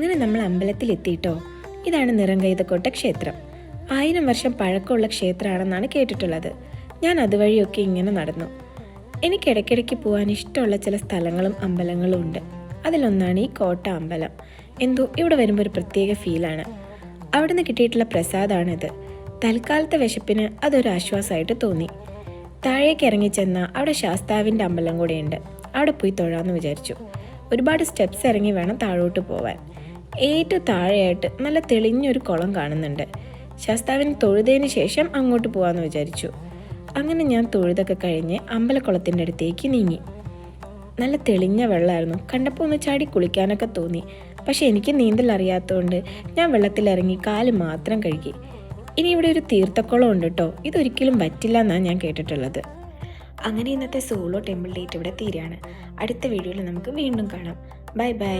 അങ്ങനെ നമ്മൾ അമ്പലത്തിലെത്തിയിട്ടോ. ഇതാണ് നിറങ്കൈതക്കോട്ട ക്ഷേത്രം. 1000 വർഷം പഴക്കമുള്ള ക്ഷേത്രമാണെന്നാണ് കേട്ടിട്ടുള്ളത്. ഞാൻ അതുവഴിയൊക്കെ ഇങ്ങനെ നടന്നു. എനിക്ക് ഇടയ്ക്കിടയ്ക്ക് പോകാൻ ഇഷ്ടമുള്ള ചില സ്ഥലങ്ങളും അമ്പലങ്ങളും ഉണ്ട്. അതിലൊന്നാണ് ഈ കോട്ട അമ്പലം. എന്തോ ഇവിടെ വരുമ്പോൾ ഒരു പ്രത്യേക ഫീലാണ്. അവിടുന്ന് കിട്ടിയിട്ടുള്ള പ്രസാദമാണിത്. തൽക്കാലത്തെ വിശപ്പിന് അതൊരു ആശ്വാസമായിട്ട് തോന്നി. താഴേക്ക് ഇറങ്ങിച്ചെന്ന അവിടെ ശാസ്താവിൻ്റെ അമ്പലം കൂടെയുണ്ട്. അവിടെ പോയി തൊഴാമെന്ന് വിചാരിച്ചു. ഒരുപാട് സ്റ്റെപ്സ് ഇറങ്ങി വേണം താഴോട്ട് പോവാൻ. ഏറ്റവും താഴെയായിട്ട് നല്ല തെളിഞ്ഞൊരു കുളം കാണുന്നുണ്ട്. ശാസ്താവിന് തൊഴുതതിന് ശേഷം അങ്ങോട്ട് പോകാമെന്ന് വിചാരിച്ചു. അങ്ങനെ ഞാൻ തൊഴുതൊക്കെ കഴിഞ്ഞ് അമ്പലക്കുളത്തിൻ്റെ അടുത്തേക്ക് നീങ്ങി. നല്ല തെളിഞ്ഞ വെള്ളമായിരുന്നു. കണ്ടപ്പോൾ ഒന്ന് ചാടി കുളിക്കാനൊക്കെ തോന്നി. പക്ഷെ എനിക്ക് നീന്തൽ അറിയാത്തതുകൊണ്ട് ഞാൻ വെള്ളത്തിലിറങ്ങി കാല് മാത്രം കഴുകി. ഇനി ഇവിടെ ഒരു തീർത്ഥക്കുളം ഉണ്ട് കേട്ടോ. ഇതൊരിക്കലും പറ്റില്ല എന്നാണ് ഞാൻ കേട്ടിട്ടുള്ളത്. അങ്ങനെ ഇന്നത്തെ സോളോ ടെമ്പിൾ ഡേറ്റ് ഇവിടെ തീരുകയാണ്. അടുത്ത വീഡിയോയിൽ നമുക്ക് വീണ്ടും കാണാം. Bye bye.